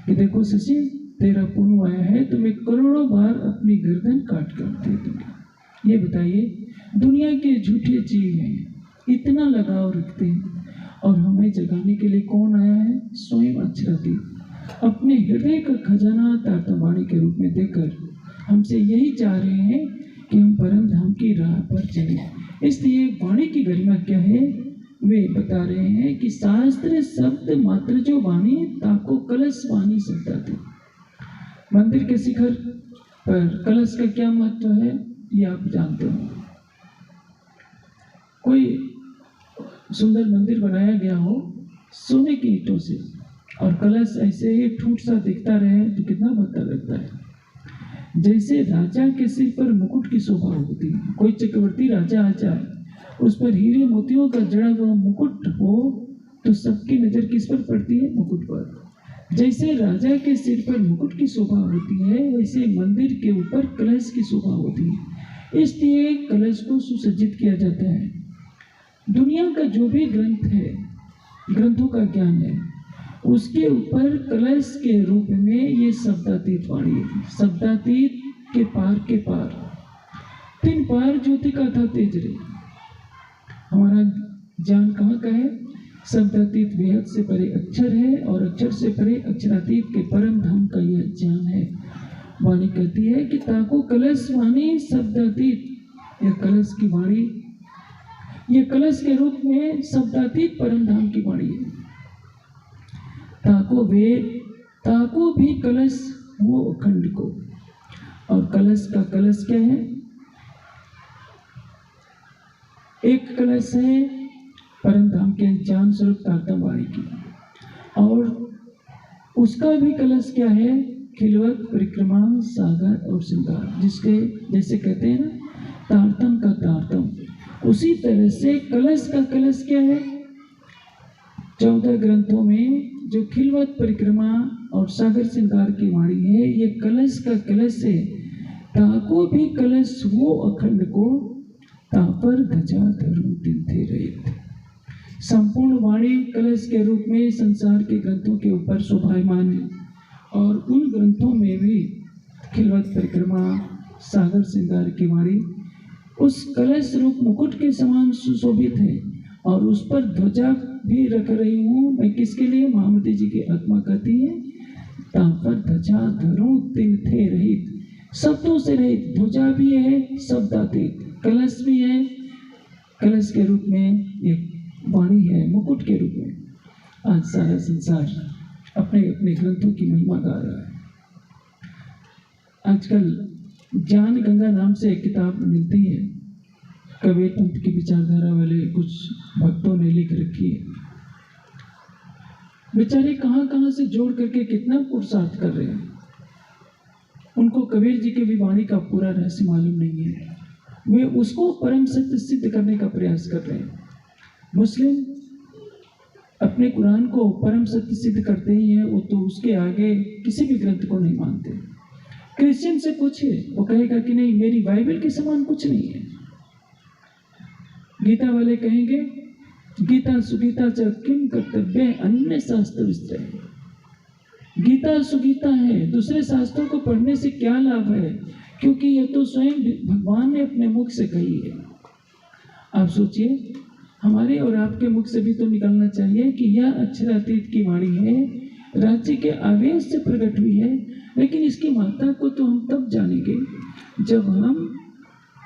कि देखो शशि, तेरा पूनू आया है, तो मैं करोड़ों बार अपनी गर्दन काट कर दे दूंगा। ये बताइए, दुनिया के झूठे जीव हैं, इतना लगाव रखते हैं, और हमें जगाने के लिए कौन आया है? स्वयं अक्षरातीत अपने हृदय का खजाना तारतम्यवाणी के रूप में देकर हमसे यही चाह रहे हैं कि हम परम धाम की राह पर चलें। इसलिए वाणी की गरिमा क्या है? वे बता रहे हैं कि शास्त्र शब्द मात्र जो वाणी ताको कलश वाणी शब्द थे। मंदिर के शिखर पर कलश का क्या महत्व है ये आप जानते हो। कोई सुंदर मंदिर बनाया गया हो सोने की ईंटों से, और कलश ऐसे ही ठूठ सा दिखता रहे तो कितना भद्दा लगता है। जैसे राजा के सिर पर मुकुट की शोभा होती है। कोई चक्रवर्ती राजा आ जाए, उस पर हीरे मोतियों का जड़ा हुआ मुकुट हो तो सबकी नजर किस पर पड़ती है? मुकुट पर। जैसे राजा के सिर पर मुकुट की शोभा होती है, वैसे मंदिर के ऊपर कलश की शोभा होती है। इसलिए कलश को सुसज्जित किया जाता है। दुनिया का जो भी ग्रंथ है, ग्रंथों का ज्ञान है, उसके ऊपर कलश के रूप में ये शब्दातीत वाणी है। शब्दातीत के पार तीन पार ज्योति का था तेज रे। हमारा ज्ञान कहाँ का है? शब्दातीत बेहद से परे अक्षर है, और अक्षर से परे अक्षरातीत के परम धाम का यह ज्ञान है। वाणी कहती है कि ताको कलश वाणी शब्दातीत। यह कलश की वाणी, यह कलश के रूप में शब्दातीत परम धाम की वाणी है। ताको वेद, ताको भी कलश वो अखंड को। और कलश का कलश क्या है? एक कलश है परम धाम के ज्ञान स्वरूप तारतम्यवाणी की, और उसका भी कलश क्या है? खिलवत परिक्रमा सागर और श्रृंगार, जिसके जैसे कहते हैं ना तारतम का तारतम, उसी तरह से कलश का कलश क्या है? 14 ग्रंथों में जो खिलवत परिक्रमा और सागर श्रृंगार की वाणी है, ये कलश का कलश है। ताको भी कलश वो अखंड को, तापर ध्वजा धरू तिन्थे रहित। संपूर्ण वाणी कलश के रूप में संसार के ग्रंथों के ऊपर शोभायमान है, और उन ग्रंथों में भी खिलवत परिक्रमा, सागर श्रृंगार की वाणी उस कलश रूप मुकुट के समान सुशोभित है, और उस पर ध्वजा भी रख रही हूँ मैं। किसके लिए? महामती जी की आत्मा कहती है, ता पर ध्वजा धरूं तिन थे रहित, शब्दों से रहित। ध्वजा भी है, शब्दातीत। कलश भी है, कलश के रूप में एक वाणी है, मुकुट के रूप में। आज सारा संसार अपने अपने ग्रंथों की महिमा गा रहा है। आजकल ज्ञान गंगा नाम से एक किताब मिलती है, कबीर पंथ की विचारधारा वाले कुछ भक्तों ने लिख रखी है। बेचारे कहाँ कहाँ से जोड़ करके कितना पुरुषार्थ कर रहे हैं। उनको कबीर जी के भी वाणी का पूरा रहस्य मालूम नहीं है। वे उसको परम सत्य सिद्ध करने का प्रयास कर रहे हैं। मुस्लिम अपने कुरान को परम सत्य सिद्ध करते ही हैं, वो तो उसके आगे किसी भी ग्रंथ को नहीं मानते। क्रिश्चियन से पूछिए, वो कहेगा कि नहीं, मेरी बाइबल के समान कुछ नहीं है। गीता वाले कहेंगे गीता सुगीता च किम कर्तव्य अन्य शास्त्र विस्तृत। गीता सुगीता है, दूसरे शास्त्रों को पढ़ने से क्या लाभ है, क्योंकि यह तो स्वयं भगवान ने अपने मुख से कही है। आप सोचिए, हमारे और आपके मुख से भी तो निकलना चाहिए कि यह अक्षरातीत की वाणी है, राज्य के आवेश से प्रकट हुई है। लेकिन इसकी महत्ता को तो हम तब जानेंगे जब हम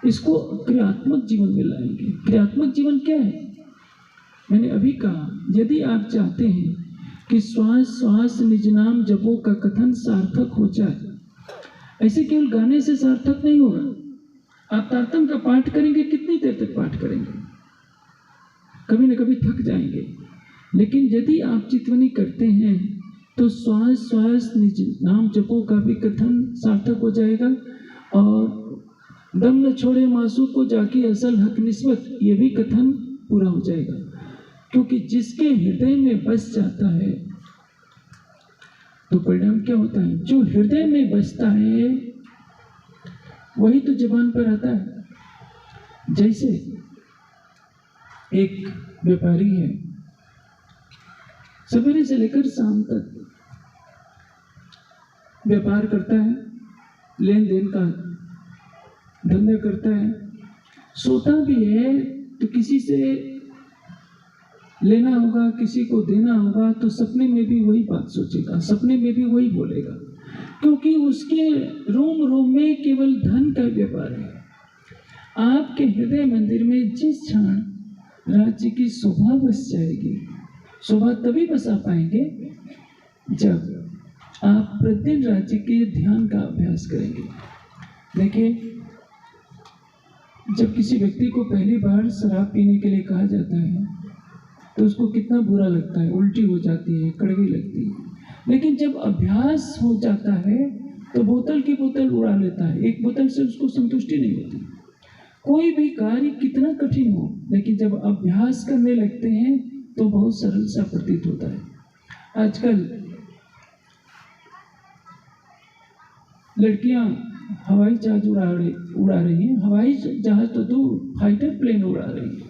इसको क्रियात्मक जीवन में लाएंगे। क्रियात्मक जीवन क्या है? मैंने अभी कहा, यदि आप चाहते हैं कि श्वास श्वास निज नाम जपो का कथन सार्थक हो जाए, ऐसे केवल गाने से सार्थक नहीं होगा। आप तारतम का पाठ करेंगे, कितनी देर तक पाठ करेंगे? कभी न कभी थक जाएंगे। लेकिन यदि आप चितवनी करते हैं तो श्वास श्वास निज नाम जपो का भी कथन सार्थक हो जाएगा, और दम न छोड़े मासूम को जाके असल हक निस्बत, ये भी कथन पूरा हो जाएगा। क्योंकि जिसके हृदय में बस जाता है तो परिणाम क्या होता है? जो हृदय में बसता है वही तो जुबान पर आता है। जैसे एक व्यापारी है, सवेरे से लेकर शाम तक व्यापार करता है, लेन देन का धंधा करता है, सोता भी है तो किसी से लेना होगा, किसी को देना होगा, तो सपने में भी वही बात सोचेगा, सपने में भी वही बोलेगा, क्योंकि उसके रोम रोम में केवल धन का व्यापार है। आपके हृदय मंदिर में जिस क्षण राज्य की शोभा बस जाएगी, शोभा तभी बसा पाएंगे जब आप प्रतिदिन राज्य के ध्यान का अभ्यास करेंगे। देखिए, जब किसी व्यक्ति को पहली बार शराब पीने के लिए कहा जाता है तो उसको कितना बुरा लगता है, उल्टी हो जाती है, कड़वी लगती है। लेकिन जब अभ्यास हो जाता है तो बोतल की बोतल उड़ा लेता है। एक बोतल से उसको संतुष्टि नहीं होती। कोई भी कार्य कितना कठिन हो, लेकिन जब अभ्यास करने लगते हैं तो बहुत सरल सा प्रतीत होता है। आजकल लड़कियां हवाई जहाज उड़ा रही हैं। हवाई जहाज तो दूर, फाइटर प्लेन उड़ा रही है।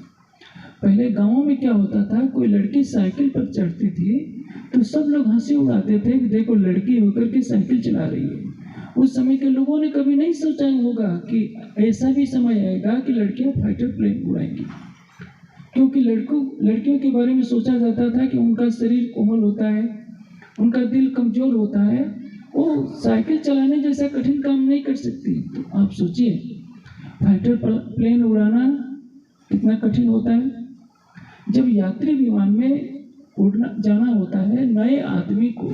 पहले गांवों में क्या होता था, कोई लड़की साइकिल पर चढ़ती थी तो सब लोग हंसी उड़ाते थे कि देखो लड़की होकर के साइकिल चला रही है। उस समय के लोगों ने कभी नहीं सोचा होगा कि ऐसा भी समय आएगा कि लड़कियां फाइटर प्लेन उड़ाएंगी, क्योंकि लड़कियों के बारे में सोचा जाता था कि उनका शरीर कोमल होता है, उनका दिल कमजोर होता है, वो साइकिल चलाने जैसा कठिन काम नहीं कर सकती। तो आप सोचिए, फाइटर प्लेन उड़ाना कितना कठिन होता है। जब यात्री विमान में उड़ना जाना होता है, नए आदमी को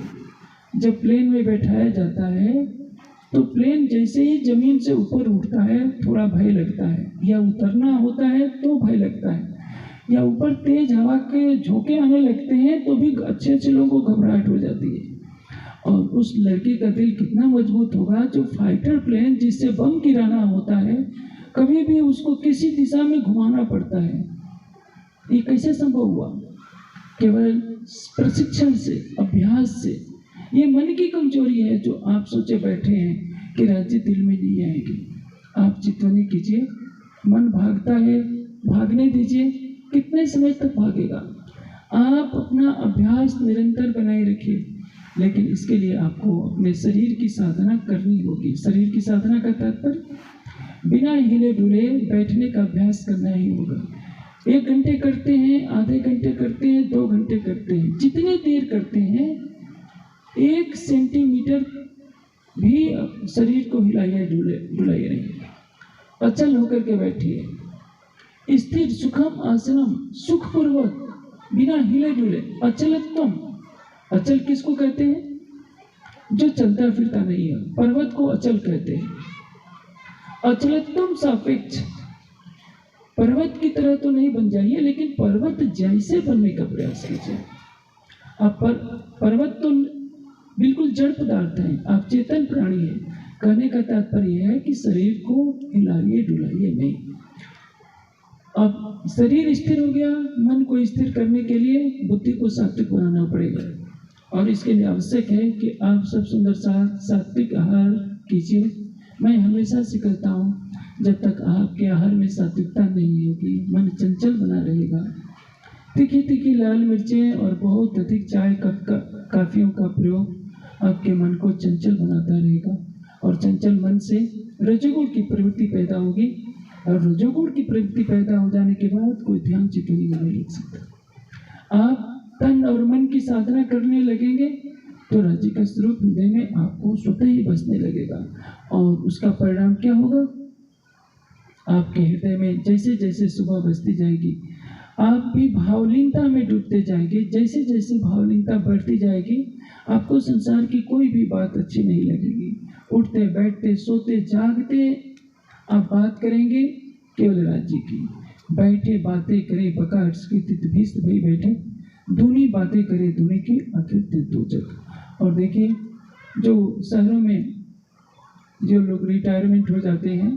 जब प्लेन में बैठाया जाता है तो प्लेन जैसे ही जमीन से ऊपर उठता है थोड़ा भय लगता है, या उतरना होता है तो भय लगता है, या ऊपर तेज हवा के झोंके आने लगते हैं तो भी अच्छे अच्छे लोगों को घबराहट हो जाती है। और उस लड़की का दिल कितना मजबूत होगा जो फाइटर प्लेन जिससे बम गिराना होता है, कभी भी उसको किसी दिशा में घुमाना पड़ता है। ये कैसे संभव हुआ? केवल प्रशिक्षण से, अभ्यास से। ये मन की कमजोरी है जो आप सोचे बैठे हैं कि राज्य दिल में नहीं आएगी। आप चितवनी कीजिए, मन भागता है, भागने दीजिए। कितने समय तक भागेगा? आप अपना अभ्यास निरंतर बनाए रखिए। लेकिन इसके लिए आपको अपने शरीर की साधना करनी होगी। शरीर की साधना का तात्पर्य बिना हिले डुले बैठने का अभ्यास करना ही होगा। 1 घंटे करते हैं, आधे घंटे करते हैं, 2 घंटे करते हैं, जितनी देर करते हैं 1 सेंटीमीटर भी शरीर को हिलाइए डुलाइए नहीं, अचल होकर के बैठिए। स्थिर सुखम आसनम, सुखपूर्वक बिना हिले डुले। अचलत्वम, अचल किसको कहते हैं? जो चलता फिरता नहीं है, पर्वत को अचल कहते हैं। अचलत्वम सापेक्ष, पर्वत की तरह तो नहीं बन जाइए, लेकिन पर्वत जैसे बनने का प्रयास कीजिए। आप पर्वत तो बिल्कुल जड़ पदार्थ है, आप चेतन प्राणी है। कहने का तात्पर्य है कि शरीर को हिलाइए डुलाइए नहीं। अब शरीर स्थिर हो गया, मन को स्थिर करने के लिए बुद्धि को सात्विक बनाना पड़ेगा, और इसके लिए आवश्यक है कि आप सब सुंदर सात्विक आहार कीजिए। मैं हमेशा से कहता हूँ, जब तक आपके आहार में सात्विकता नहीं होगी, मन चंचल बना रहेगा। तीखी तीखी लाल मिर्चें और बहुत अधिक चाय काफियों का प्रयोग आपके मन को चंचल बनाता रहेगा, और चंचल मन से रजोगुण की प्रवृत्ति पैदा होगी, और रजोगुण की प्रवृत्ति पैदा हो जाने के बाद कोई ध्यान चितवनी नहीं लग सकता। आप तन और मन की साधना करने लगेंगे तो राज्य का स्वरूप हृदय में आपको स्वतः ही बसने लगेगा, और उसका परिणाम क्या होगा? आपके हृदय में जैसे जैसे सुबह बसती जाएगी, आप भी भावलीनता में डूबते जाएंगे। जैसे जैसे भावलीनता बढ़ती जाएगी, आपको संसार की कोई भी बात अच्छी नहीं लगेगी। उठते बैठते सोते जागते आप बात करेंगे केवल राज्य की। बैठे बातें करें बका भीष्ट भाई बैठे, दूनी बातें करें दूनी की, आखिर दोजक। और देखिए, जो शहरों में जो लोग रिटायरमेंट हो जाते हैं,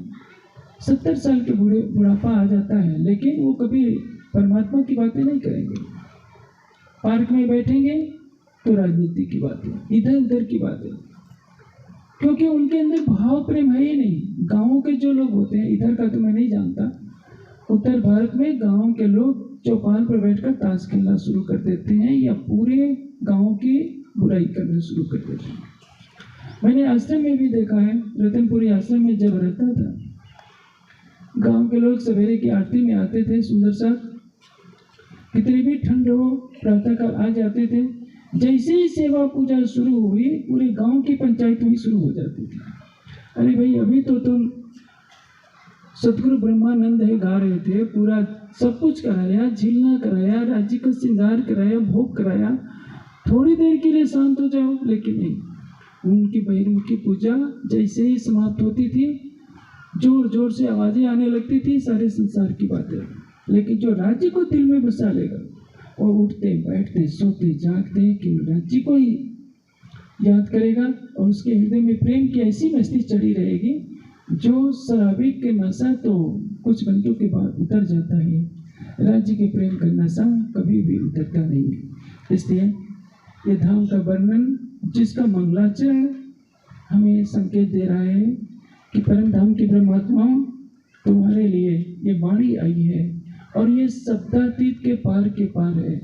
70 साल के बुढ़ापा आ जाता है, लेकिन वो कभी परमात्मा की बातें नहीं करेंगे। पार्क में बैठेंगे तो राजनीति की बातें, इधर उधर की बातें, क्योंकि उनके अंदर भाव प्रेम है ही नहीं। गाँव के जो लोग होते हैं, इधर का तो मैं नहीं जानता, उत्तर भारत में गाँव के लोग चौपाल पर बैठकर ताश खेलना शुरू कर देते हैं, या पूरे गाँव की बुराई करना शुरू कर देते हैं। मैंने आश्रम में भी देखा है, रतनपुरी आश्रम में जब रहता था, गांव के लोग सवेरे की आरती में आते थे, सुंदर सा, कितनी भी ठंड हो प्रातःकाल आ जाते थे। जैसे ही सेवा पूजा शुरू हुई, पूरे गांव की पंचायत वही शुरू हो जाती थी। अरे भाई, अभी तो तुम सदगुरु ब्रह्मानंद है गा रहे थे, पूरा सब कुछ कराया, झीलना कराया, राज्य का श्रृंगार कराया, भोग कराया, थोड़ी देर के लिए शांत हो जाओ। लेकिन नहीं, उनकी बहिर्मुखी पूजा जैसे ही समाप्त होती थी, जोर जोर से आवाजें आने लगती थी, सारे संसार की बातें। लेकिन जो राज्य को दिल में बसा लेगा, वो उठते बैठते सोते जागते केवल राज्य को ही याद करेगा, और उसके हृदय में प्रेम की ऐसी मस्ती चढ़ी रहेगी, जो शराबी के नशा तो कुछ घंटों के बाद उतर जाता है, राज्य के प्रेम का नशा कभी भी उतरता नहीं है। इसलिए ये धाम का वर्णन, जिसका मंगलाचरण हमें संकेत दे रहा है कि परम धाम की ब्रह्मात्माओं, तुम्हारे लिए ये वाणी आई है, और ये शब्दातीत के पार है,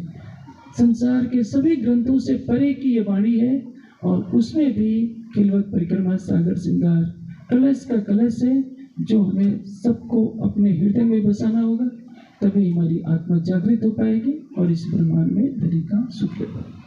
संसार के सभी ग्रंथों से परे की ये वाणी है। और उसमें भी खिलवत परिक्रमा सागर श्रृंगार कलश का कलश है, जो हमें सबको अपने हृदय में बसाना होगा, तभी हमारी आत्मा जागृत हो पाएगी और इस ब्रह्मांड में धरी का सुख ले पाएगी।